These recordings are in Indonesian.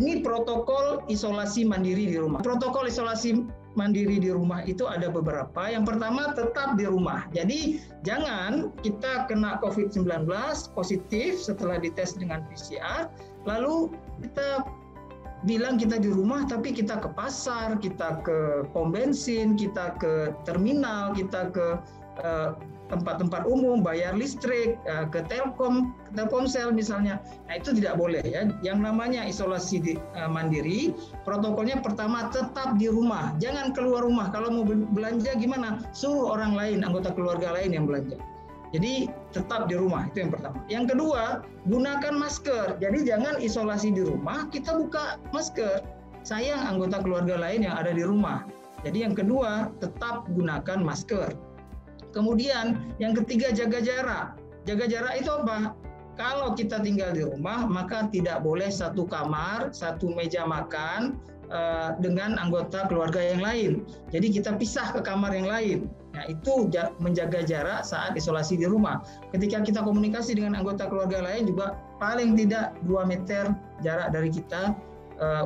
ini protokol isolasi mandiri di rumah. Protokol isolasi mandiri di rumah itu ada beberapa. Yang pertama, tetap di rumah. Jadi jangan kita kena COVID-19 positif setelah dites dengan PCR, lalu kita bilang kita di rumah, tapi kita ke pasar, kita ke pom bensin, kita ke terminal, kita ke tempat-tempat umum, bayar listrik, ke Telkomsel misalnya. Nah, itu tidak boleh ya. Yang namanya isolasi mandiri, protokolnya pertama tetap di rumah, jangan keluar rumah. Kalau mau belanja gimana? Suruh orang lain, anggota keluarga lain yang belanja. Jadi tetap di rumah, itu yang pertama. Yang kedua, gunakan masker. Jadi jangan isolasi di rumah, kita buka masker. Sayang anggota keluarga lain yang ada di rumah. Jadi yang kedua, tetap gunakan masker. Kemudian yang ketiga, jaga jarak. Jaga jarak itu apa? Kalau kita tinggal di rumah, maka tidak boleh satu kamar, satu meja makan dengan anggota keluarga yang lain. Jadi kita pisah ke kamar yang lain. Nah, itu menjaga jarak saat isolasi di rumah. Ketika kita komunikasi dengan anggota keluarga lain juga paling tidak 2 meter jarak dari kita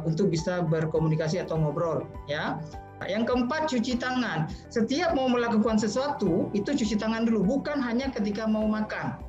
untuk bisa berkomunikasi atau ngobrol, ya. Yang keempat, cuci tangan. Setiap mau melakukan sesuatu itu cuci tangan dulu, bukan hanya ketika mau makan.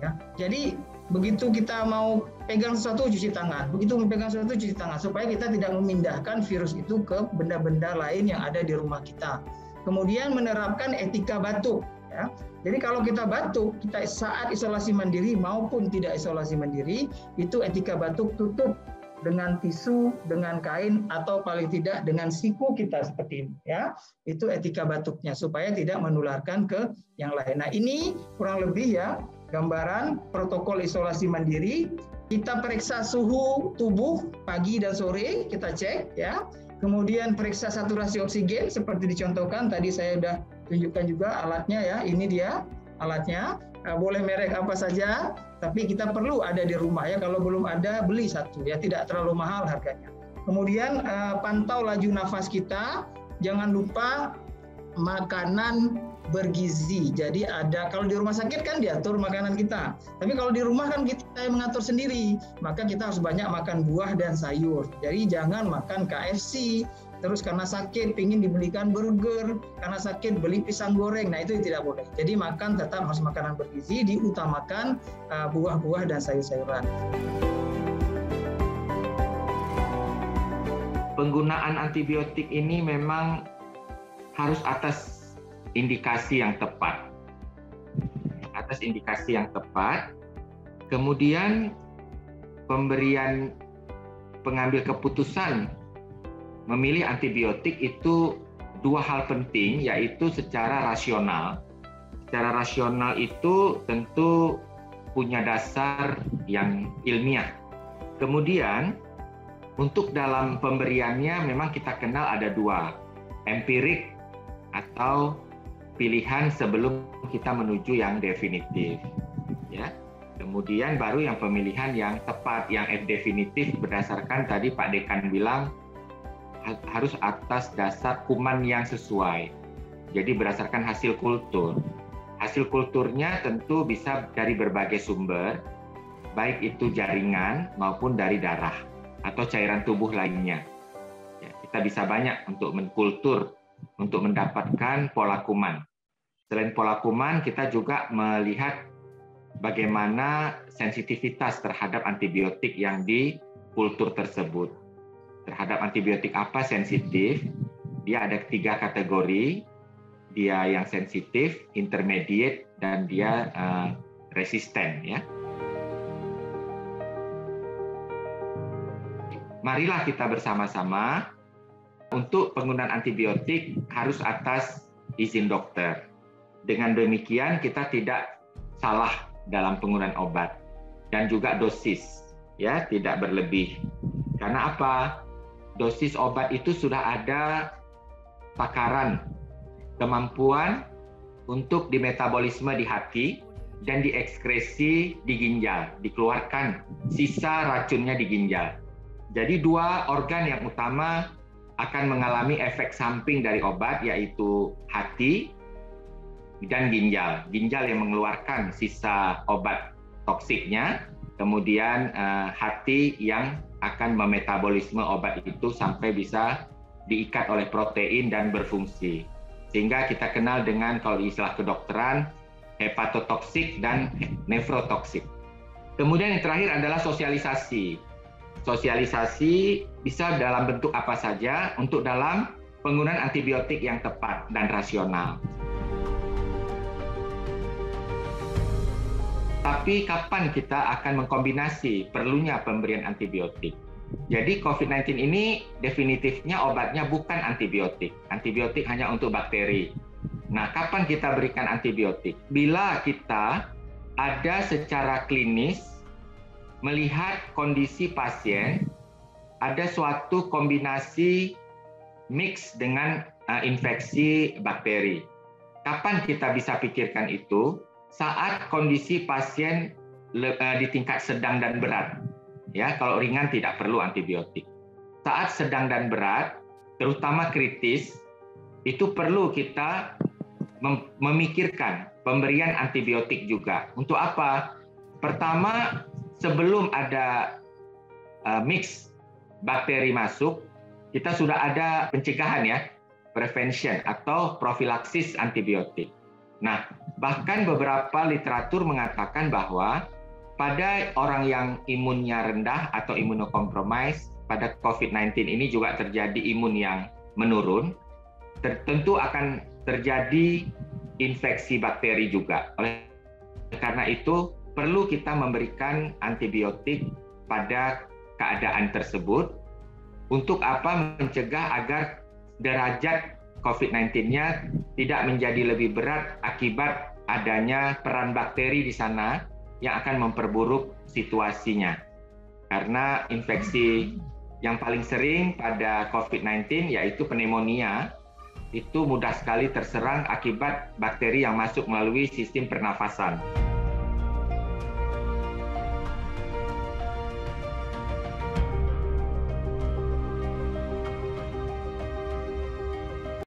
Ya. Jadi begitu kita mau pegang sesuatu cuci tangan, begitu memegang sesuatu cuci tangan, supaya kita tidak memindahkan virus itu ke benda-benda lain yang ada di rumah kita. Kemudian menerapkan etika batuk. Ya. Jadi kalau kita batuk, kita saat isolasi mandiri maupun tidak isolasi mandiri, itu etika batuk tutup dengan tisu, dengan kain, atau paling tidak dengan siku kita seperti ini. Ya. Itu etika batuknya, supaya tidak menularkan ke yang lain. Nah, ini kurang lebih ya gambaran protokol isolasi mandiri. Kita periksa suhu tubuh pagi dan sore, kita cek ya. Kemudian periksa saturasi oksigen seperti dicontohkan tadi, saya sudah tunjukkan juga alatnya ya. Ini dia alatnya. Boleh merek apa saja, tapi kita perlu ada di rumah ya. Kalau belum ada, beli satu ya, tidak terlalu mahal harganya. Kemudian pantau laju nafas kita. Jangan lupa makanan bergizi. Jadi ada, kalau di rumah sakit kan diatur makanan kita, tapi kalau di rumah kan kita yang mengatur sendiri, maka kita harus banyak makan buah dan sayur. Jadi jangan makan KFC, terus karena sakit pingin dibelikan burger, karena sakit beli pisang goreng. Nah, itu tidak boleh. Jadi makan tetap harus makanan bergizi, diutamakan buah-buah dan sayur-sayuran. Penggunaan antibiotik ini memang harus atas indikasi yang tepat. Atas indikasi yang tepat, kemudian pemberian pengambil keputusan memilih antibiotik itu 2 hal penting, yaitu secara rasional. Secara rasional itu tentu punya dasar yang ilmiah. Kemudian untuk dalam pemberiannya memang kita kenal ada 2, empirik atau pilihan sebelum kita menuju yang definitif, ya. Kemudian baru yang pemilihan yang tepat, yang definitif berdasarkan tadi Pak Dekan bilang harus atas dasar kuman yang sesuai. Jadi berdasarkan hasil kultur. Hasil kulturnya tentu bisa dari berbagai sumber, baik itu jaringan maupun dari darah atau cairan tubuh lainnya. Ya, kita bisa banyak untuk mengkultur, untuk mendapatkan pola kuman. Selain pola kuman, kita juga melihat bagaimana sensitivitas terhadap antibiotik yang di kultur tersebut. Terhadap antibiotik apa sensitif? Dia ada 3 kategori. Dia yang sensitif, intermediate, dan dia resisten. Ya. Marilah kita bersama-sama untuk penggunaan antibiotik harus atas izin dokter. Dengan demikian kita tidak salah dalam penggunaan obat dan juga dosis, ya, tidak berlebih. Karena apa? Dosis obat itu sudah ada takaran kemampuan untuk dimetabolisme di hati dan diekskresi di ginjal, dikeluarkan sisa racunnya di ginjal. Jadi 2 organ yang utama akan mengalami efek samping dari obat, yaitu hati dan ginjal. Ginjal yang mengeluarkan sisa obat toksiknya, kemudian hati yang akan memetabolisme obat itu sampai bisa diikat oleh protein dan berfungsi. Sehingga kita kenal dengan, kalau istilah kedokteran, hepatotoksik dan nefrotoksik. Kemudian yang terakhir adalah sosialisasi. Sosialisasi bisa dalam bentuk apa saja untuk dalam penggunaan antibiotik yang tepat dan rasional. Tapi kapan kita akan mengkombinasi perlunya pemberian antibiotik? Jadi COVID-19 ini definitifnya obatnya bukan antibiotik. Antibiotik hanya untuk bakteri. Nah, kapan kita berikan antibiotik? Bila kita ada secara klinis melihat kondisi pasien, ada suatu kombinasi mix dengan infeksi bakteri. Kapan kita bisa pikirkan itu? Saat kondisi pasien di tingkat sedang dan berat. Ya, kalau ringan tidak perlu antibiotik. Saat sedang dan berat, terutama kritis, itu perlu kita memikirkan pemberian antibiotik juga. Untuk apa? Pertama, sebelum ada mix bakteri masuk, kita sudah ada pencegahan ya, prevention atau profilaksis antibiotik. Nah, bahkan beberapa literatur mengatakan bahwa pada orang yang imunnya rendah atau imunokompromis, pada COVID-19 ini juga terjadi imun yang menurun, tentu akan terjadi infeksi bakteri juga. Oleh karena itu, perlu kita memberikan antibiotik pada keadaan tersebut. Untuk apa? Mencegah agar derajat COVID-19-nya tidak menjadi lebih berat akibat adanya peran bakteri di sana yang akan memperburuk situasinya. Karena infeksi yang paling sering pada COVID-19 yaitu pneumonia, itu mudah sekali terserang akibat bakteri yang masuk melalui sistem pernafasan.